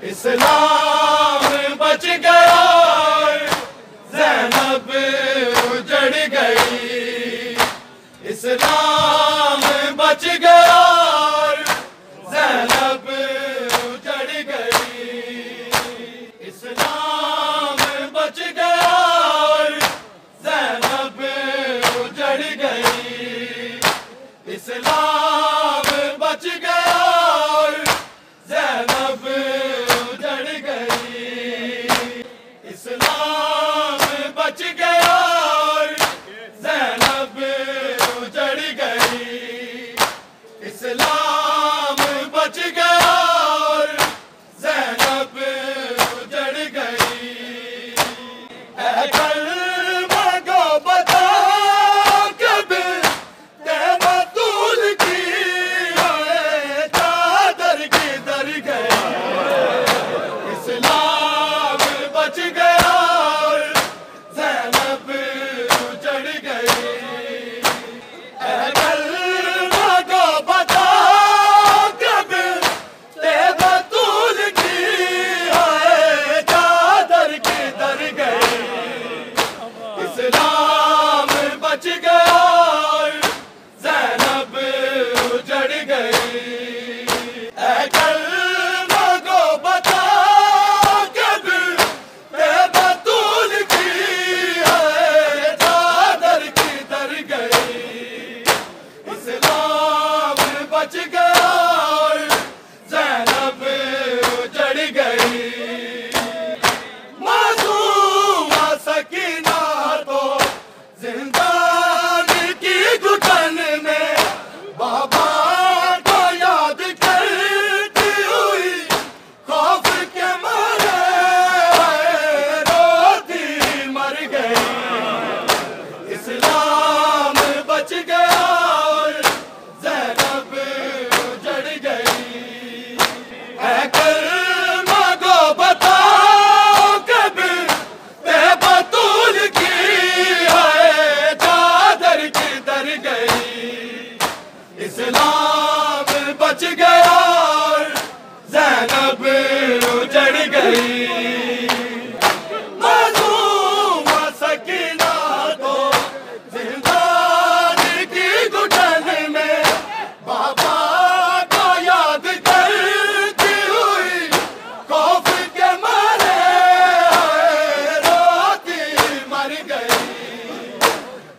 इस्लाम बच गया, ज़ैनब उजड़ गई। इस्लाम बच गया, ज़ैनब उजड़ गई। इस्लाम बच गया, ज़ैनब उजड़ गई। इस्लाम बच गया, ज़ैनब उजड़ गई। इस्लाम बच गया, ज़ैनब उजड़ गई। इस्लाम बच गया, ज़ैनब उजड़ गई। ऐ कलमा को बता कब तेमतुल की चादर किधर गई। इस्लाम बच गया, ज़ैनब उजड़ गई। ऐ कलमा को बता कब तेमतुल की चादर किधर गई। इस्लाम बच गया, ज़ैनब उजड़ गई। ऐ कलमा को बता कब तेमतुल की चादर किधर गई। इस्लाम बच गया, ज़ैनब उजड़ गई। मासूमा सकीना तो जिंदान की घुटन में बाबा को याद करती हुई खौफ के मारे रोती मर गई। इस्लाम बच गया, ज़ैनब उजड़ गई। ऐ कलमा को बता कब तेमतुल की चादर किधर गई। इस्लाम बच गया, ज़ैनब उजड़ गई। मासूमा सकीना तो जिंदान की घुटन में बाबा को याद करती हुई खौफ के मारे रोती मर गई।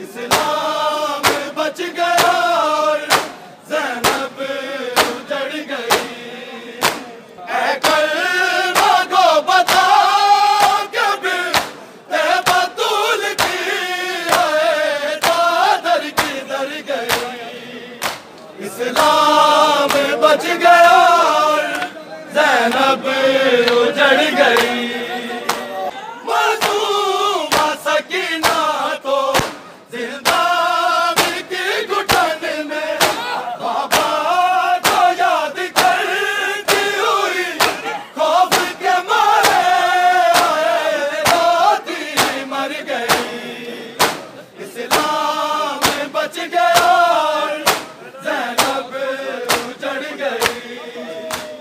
इस्लाम बच गया, ज़ैनब उजड़ गई। ऐ कलमा को बता कब तेमतुल की चादर किधर गई। इस्लाम बच गया, ज़ैनब उजड़ गई। मासूमा सकीना तो जिंदान की घुटन में बाबा को याद करती हुई खौफ के मारे रोती मर गई। इस्लाम बच गया, ज़ैनब उजड़ गई।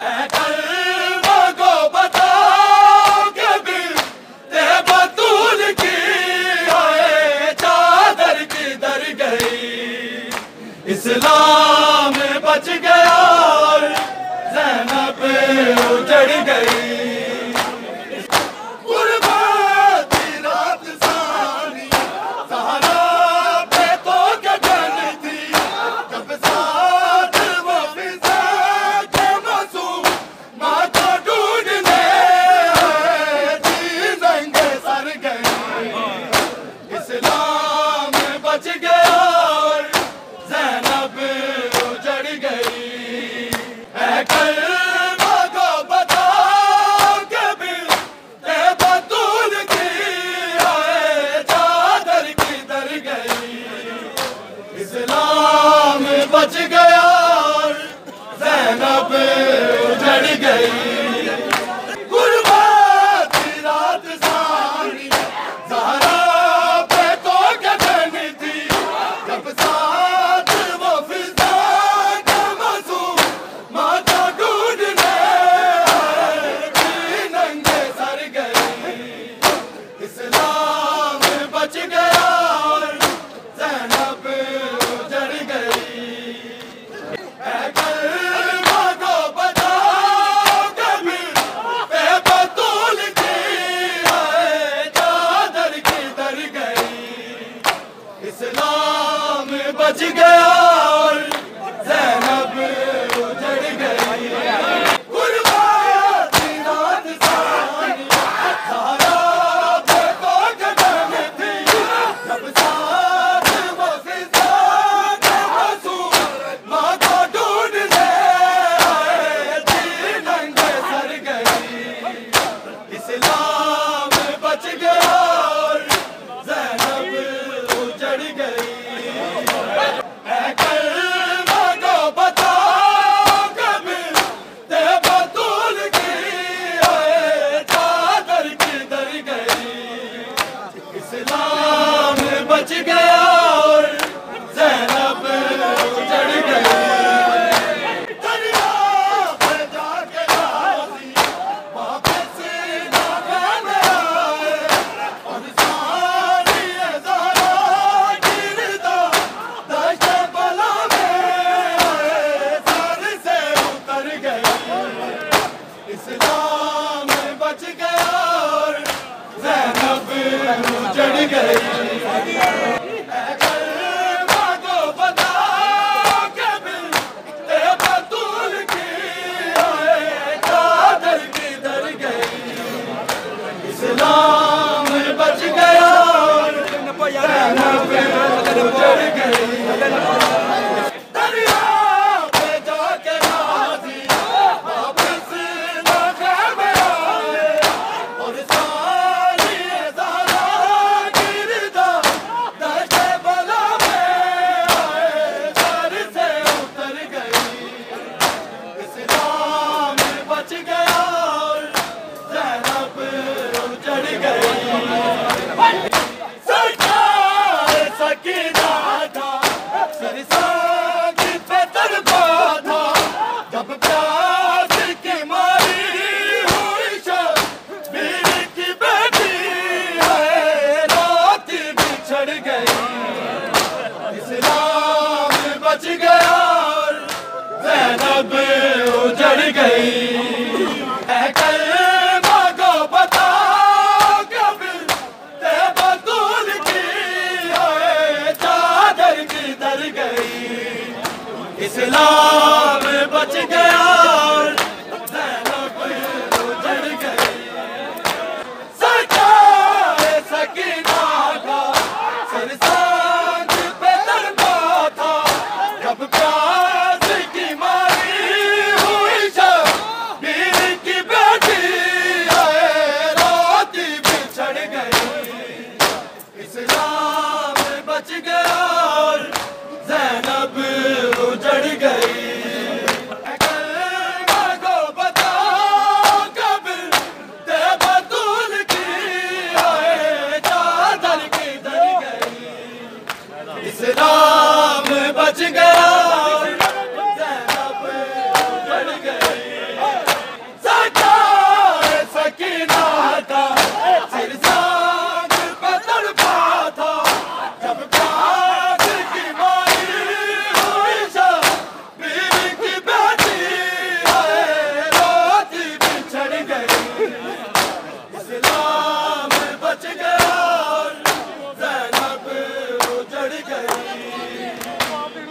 ऐ कलमा को बता कब तेमतुल की चादर किधर गई। इस्लाम बच गया, ज़ैनब उजड़ गई। गुरबाती रात सानी सहारा पे तो गगन थी, जब साथ वो फिजा के मासूम माँ को ढूंढने जी नंगे सर गई। इस्लाम बच गया, ज़ैनब उजड़ गई। ऐ कलमा को बता इस्लाम बच गया और ज़ैनब उजड़ गई। इस्लाम बच गया और ज़ैनब उजड़ गई। दरिया पे जाके गाज़ी वापस ना घर में आए और सारी ज़हरा गिरदा दश्ते बला में आए, सर से उतर गई। इस्लाम बच गया और ज़ैनब उजड़ गई। सरकार सकीना था सरसाग पे तड़पा था, जब प्यास की मारी हुई शबीर की बेटी है, रात बिछड़ गई। इस्लाम बच गया और ज़ैनब उजड़ गई। इस्लाम बच गया और ज़ैनब उजड़ गई। सरकार सकीना का सरसाग पे तड़पा था, जब प्यास की मारी हुई शबीर की बेटी है, रात बिछड़ गई। इस्लाम बच गया और ज़ैनब उजड़ गई। को बता कब ते बतूल की आए, चादर किधर गई। इस्लाम बच गया ज़ैनब उजड़ गई। सरकार सकीना था सरसाग पे तड़पा था, जब प्यास की मारी हुई शबीर की बेटी है, रात बिछड़ गई। इस्लाम बच गया और ज़ैनब उजड़ गई।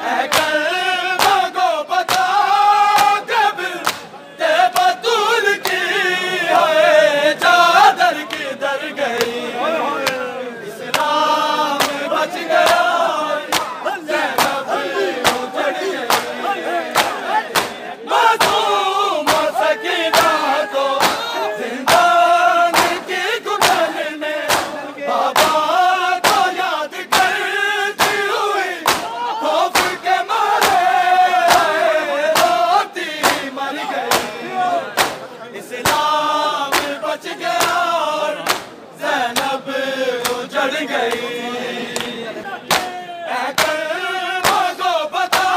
ऐ कलमा को बता कब ते बतूल की है, चादर किधर गई। इस्लाम बच गया और ज़ैनब उजड़ गई। मासूम सकीना को ज़िंदान की घुटन ने बाबा को याद करती हुई खौफ के मारे रोती मर गई। इस्लाम बच गया और ज़ैनब उजड़ गई। ऐ कलमा को बता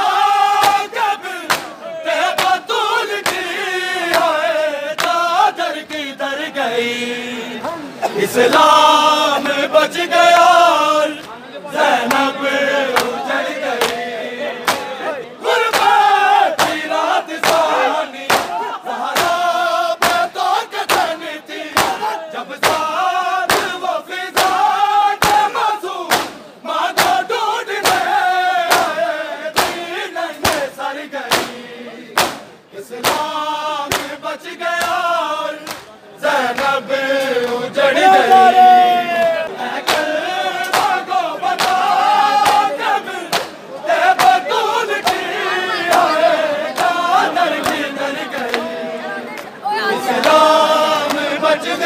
कब ते बतूल की है, चादर किधर गई। इस्लाम बच गया और ज़ैनब उजड़ गई। गुरबत की रात सानी ज़हरा पे तो कदन थी, जब साथ वो फिज़ा के मासूम मांगो ढूंढने आए, दीन में सर गई। इस्लाम बच गया और ज़ैनब उजड़ गई। ऐ कलमा को बता कब ते बतूल की है, चादर किधर गई। इस्लाम बच गया